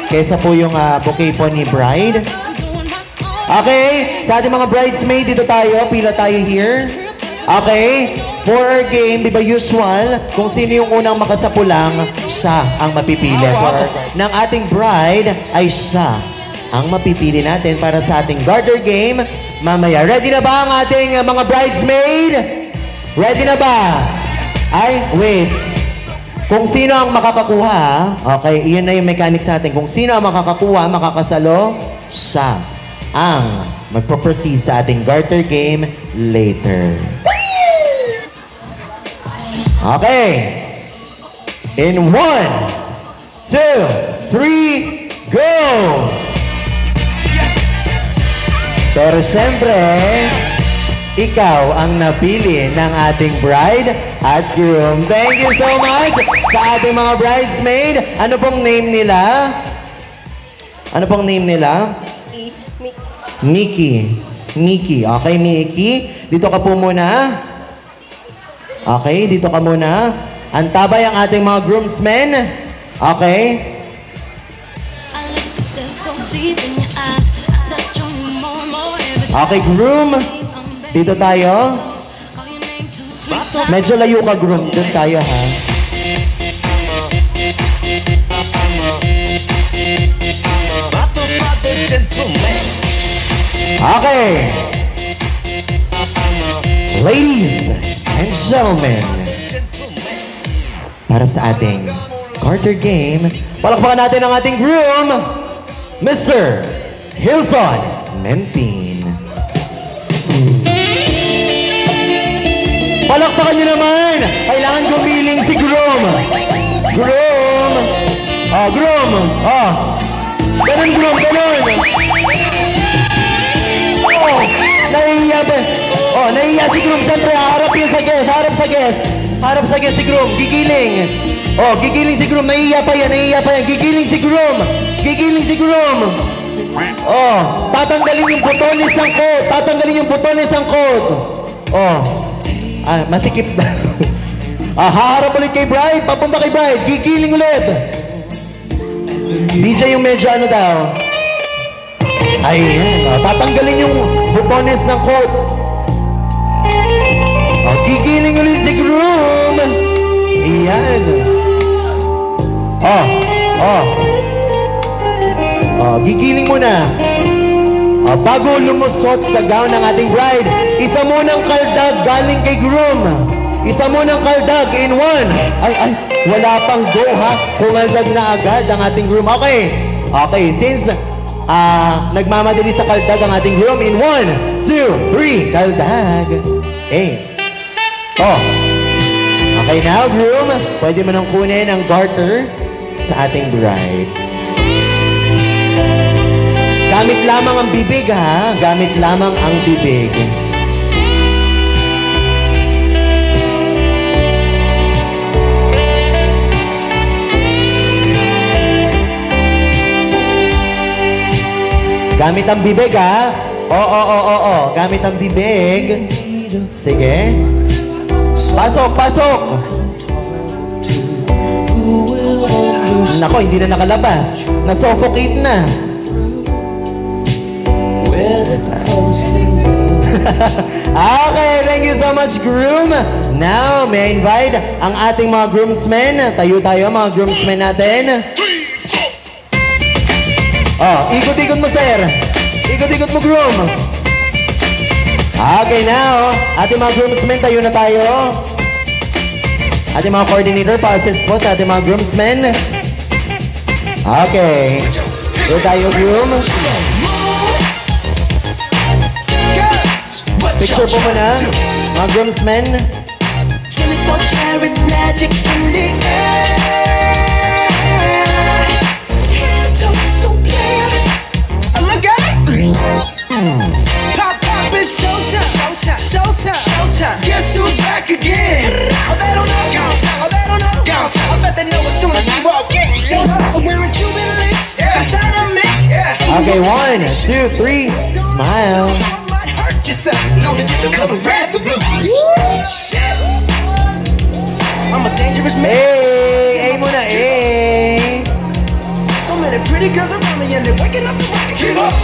Kesa po yung bouquet po ni bride. Okay, sa ating mga bridesmaid, dito tayo, pila tayo here. Okay, for our game, di ba usual, kung sino yung unang makasapulang, siya ang mapipili. For ng ating bride, ay siya ang mapipili natin para sa ating garter game mamaya. Ready na ba ang ating mga bridesmaid? Ready na ba? Ay, wait. Kung sino ang makakakuha, okay, iyan na yung mechanics natin. Kung sino ang makakakuha, makakasalo, siya ang magpo-proceed sa ating garter game later. Okay. In 1, 2, 3, go! Pero syempre, ikaw ang napili ng ating bride at groom. Thank you so much sa ating mga bridesmaid. Ano pong name nila? Ano pong name nila? Mickey. Mickey. Okay, Mickey. Dito ka po muna. Okay, dito ka muna. Antabay ang ating mga groomsmen. Okay. Okay, groom. Dito tayo. Medyo layo ka, groom. Doon tayo, ha? Okay. Ladies and gentlemen, para sa ating garter game, palakpakan natin ang ating groom, Mr. Hilson Nenpin. Palakpakan nyo naman! Kailangan gumiling si groom. Groom! Groom! Ganun, groom, ganun! Nahihiya ba? Nahihiya si groom. Siyempre, harap yun sa guest. Harap sa guest. Harap sa guest si groom. Gigiling. Gigiling si groom. Nahihiya pa yan. Nahihiya pa yan. Gigiling si groom. Gigiling si groom. Tatanggalin yung butones ng coat. Tatanggalin yung butones ng coat. Masikip na. Haharap ulit kay bride. Papunta kay bride. Gigiling ulit. DJ yung medyo ano daw. Ayan. Tatanggalin yung butones ng coat. Gigiling ulit si groom. Ayan. Gigiling muna. Bago lumusot sa gown ng ating bride, isa munang kaldag galing kay groom. Isa munang kaldag in 1. Wala pang go, ha? Kumaldag na agad ang ating groom. Okay, since nagmamadali sa kaldag ang ating groom in 1, 2, 3, kaldag. Okay now, groom, pwede mo nang kunin ang garter sa ating bride. Gamit lamang ang bibig, ha? Gamit lamang ang bibig. Gamit ang bibig, ha? Oo. Gamit ang bibig. Sige. Pasok, pasok. Nako, hindi na nakalabas. Na-suffocate na. Okay, thank you so much, groom. Now, may I invite ang ating mga groomsmen. Tayo tayo, mga groomsmen natin. Oh, ikot-ikot mo, sir. Ikot-ikot mo, groom. Okay, now, ating mga groomsmen, tayo na tayo. Ating mga coordinator, pa-assist po sa ating mga groomsmen. Okay. Tayo tayo, groom. Picture po muna, mga groomsmen. 24 karat magic in the air. Head to toe so clear. Look at it. Pop, pop, it's showtime. Showtime, showtime, showtime. Guess who's back again? Oh, they don't know. Oh, they don't know. I bet they know as soon as we walk in. I'm wearing Cuban links. Designer mix. Okay, 1, 2, 3, smile. Yourself, know to get the color red, the blue. Shit. I'm a dangerous man. Hey, muna, hey. So many pretty girls around me and they're waking up the rocket. Keep up.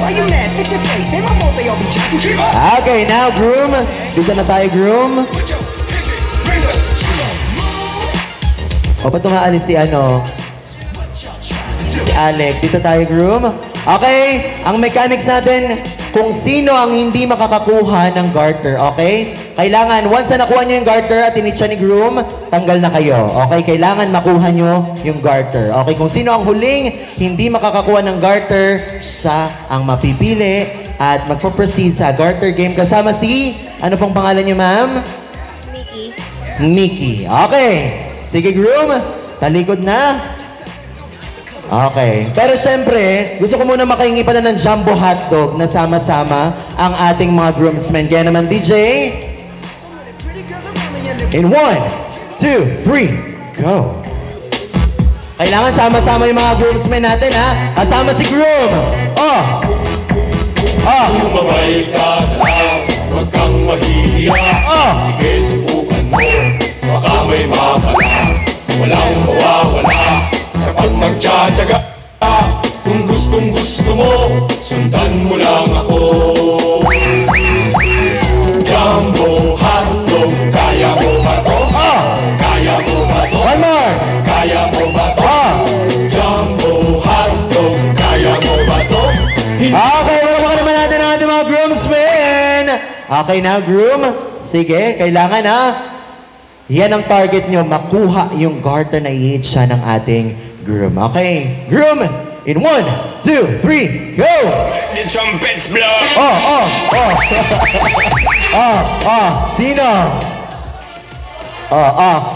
Why you mad? Fix your face. Ain't my fault they all be jacking. Keep up. Okay, now, groom. Dito na tayo, groom. O, ba't tumaalis si ano? Si Alec. Dito tayo, groom. Okay, ang mechanics natin, kung sino ang hindi makakakuha ng garter, okay? Kailangan, once na nakuha nyo yung garter at initcha ni groom, tanggal na kayo. Okay, kailangan makuha nyo yung garter. Okay, kung sino ang huling hindi makakakuha ng garter, siya ang mapipili at magpo-proceed sa garter game. Kasama si, ano pong pangalan nyo, ma'am? Mickey. Mickey. Okay, sige groom, talikod na. Okay. Pero siyempre, gusto ko muna makahingi pala ng jumbo hotdog na sama-sama ang ating mga groomsmen. Kaya naman, DJ. In 1, 2, 3, go. Kailangan sama-sama yung mga groomsmen natin, ha? Kasama si groom. Oh. Oh. Sumabay ka na lang, huwag kang mahihiya. Oh. Sige, subukan mo, baka may makala. Walang mawawala. Kapag nagtsatsaga, kung gustong gusto mo, sundan mo lang ako. Jumbo hotdog, kaya mo ba to? Kaya mo ba to? One more! Kaya mo ba to? Jumbo hotdog, kaya mo ba to? Okay, wala naman natin ang ating mga groomsmen. Okay na, groom. Sige, kailangan ha. Yan ang target nyo, makuha yung garter na i-hitcha ng ating groom. Okay, groom, in 1, 2, 3, go! The trumpets blow! Oh! Sino?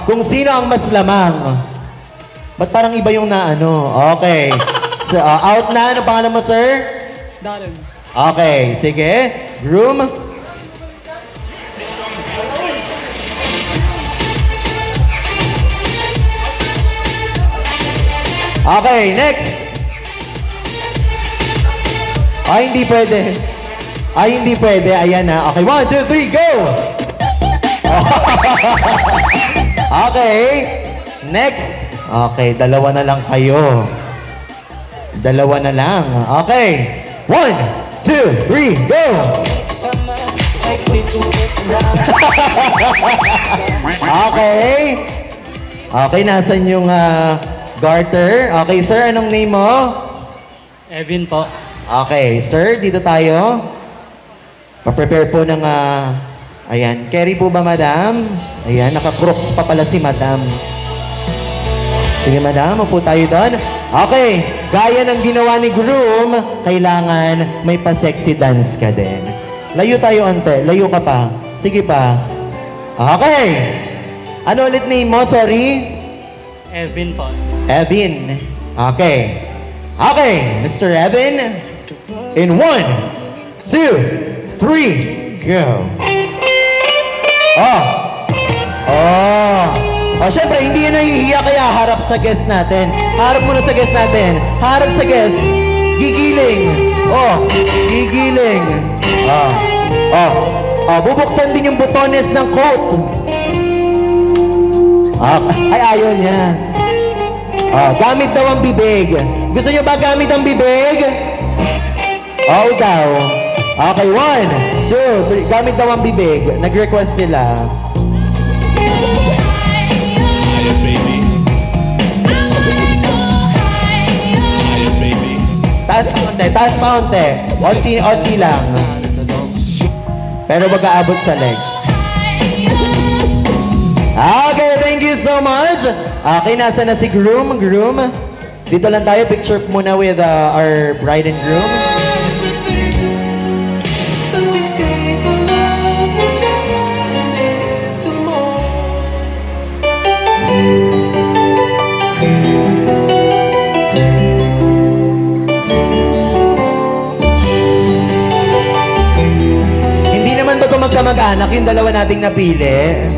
Kung sino ang mas lamang. Ba't parang iba yung naano? Okay. So, out na. Ano pangalan mo, sir? Darren. Okay, sige. Groom. Okay, next. Ay, hindi pwede. Ay, hindi pwede. Ayan na. Okay, 1, 2, 3, go! Okay. Next. Okay, dalawa na lang kayo. Dalawa na lang. Okay. 1, 2, 3, go! Okay. Okay, nasan yung garter? Okay, sir, anong name mo? Evin po. Okay, sir, dito tayo. Pa-prepare po ng, ayan, carry po ba, madam? Ayan, naka-crooks pa pala si madam. Sige, madam, upo tayo doon. Okay, gaya ng ginawa ni groom, kailangan may pa-sexy dance ka din. Layo tayo, ante. Layo ka pa. Sige pa. Okay. Ano ulit name mo? Sorry? Evin po. Evin. Okay. Okay, Mr. Evin. In 1, 2, 3, go. Oh, syempre, hindi yan nahihiya kaya harap sa guest natin. Harap muna sa guest natin. Harap sa guest. Gigiling. Gigiling. Bubuksan din yung butones ng coat. Ay, ayaw niya. Gamit daw ang bibig. Gusto nyo ba gamit ang bibig? Oo daw. Okay, 1, 2, 3. Gamit daw ang bibig. Nag-request sila. Taas pa onte. Onti lang. Pero mag-aabot sa legs. Okay, thank you so much. Okay, nasa na si groom? Groom? Dito lang tayo, picture muna with our bride and groom. So each day my love will just a little more. Hindi naman ba ito magkamag-anak yung dalawa nating napili?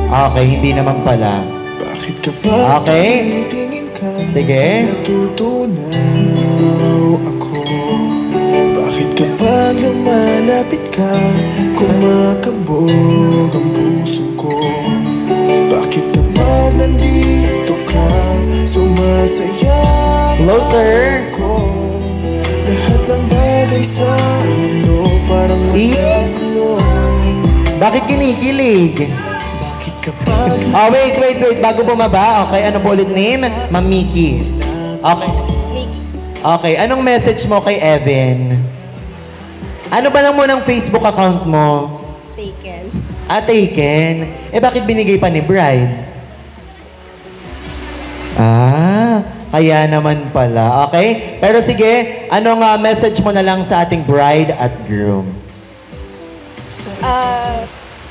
Okay, hindi naman pala. Bakit ka ba okay? Sige. Natutunaw ako. Bakit kapag lumalapit ka, kumakabog ang puso ko? Bakit kapag nandito ka, sumasaya Closer. ako? Lahat ng bagay sa mundo parang nagkagulo. Bakit kinikilig? Wait. Bago bumaba, okay, ano po ulit name? Ma'am Mickey. Okay. Okay, anong message mo kay Evan? Ano ba lang mo ng Facebook account mo? Taken. Taken? Bakit binigay pa ni Bride? Kaya naman pala. Okay? Pero sige, anong message mo na lang sa ating bride at groom?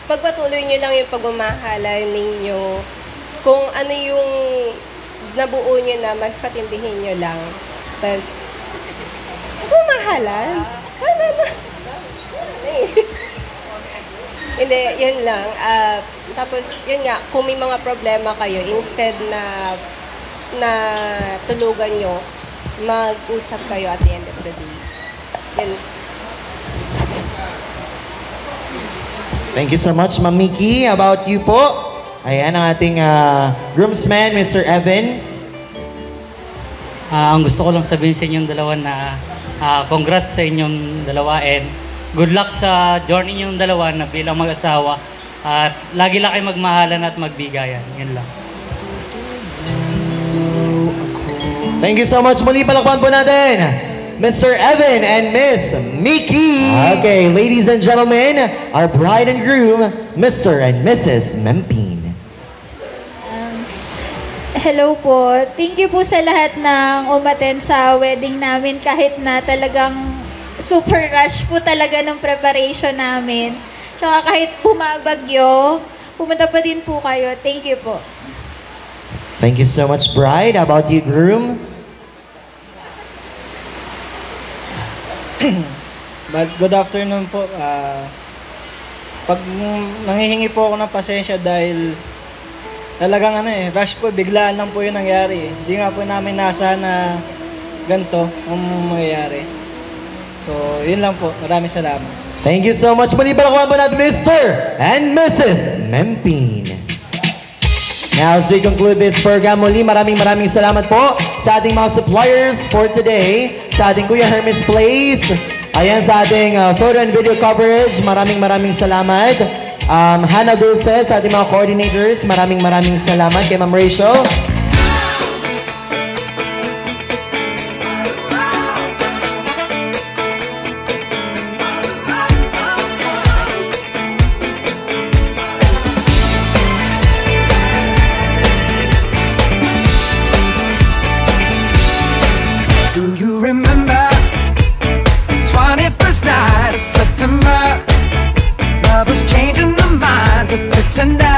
Pagpatuloy niyo lang yung pagmamahalan ninyo. Kung ano yung nabuo niyo na, mas patindihin niyo lang. Tapos, pagmamahalan? Wala na. Hindi, yun lang. Tapos, yun nga, kung may mga problema kayo, instead na tulugan nyo, mag-usap kayo at the end of the day. Yun. Thank you so much, Ma'am Mickey. How about you po? Ayan ang ating groomsman, Mr. Evan. Ang gusto ko lang sabihin sa inyong dalawa na congrats sa inyong dalawa and good luck sa journey ninyong dalawa na bilang mag-asawa. At lagi lang kayo magmahalan at magbigayan. Yan lang. Thank you so much. Muli palakpan po natin, Mr. Evan and Miss Mickey. Okay, ladies and gentlemen, our bride and groom, Mr. and Mrs. Mempin. Hello po. Thank you po sa lahat ng umaten sa wedding namin kahit na talagang super rush po talaga ng preparation namin. Tsaka kahit bumabagyo, pumunta pa din po kayo. Thank you po. Thank you so much, bride. How about you, groom? But good afternoon po. Pag nanghihingi po ako ng pasensya dahil talagang rush po, biglaan lang po yung nangyari. Hindi nga po namin nasa na ganito ang mangyayari. So, yun lang po. Maraming salamat. Thank you so much. Muli palakpan po natin, Mr. and Mrs. Mempin. Now, as we conclude this program, muli maraming salamat po sa ating mga suppliers for today, sa ating Kuya Hermes Place, ayan sa ating photo and video coverage, maraming salamat. Hannah Dulce sa ating mga coordinators, maraming salamat kay Ma'am Rachel. Do you remember the 21st night of September? Love was changing the minds of pretenders.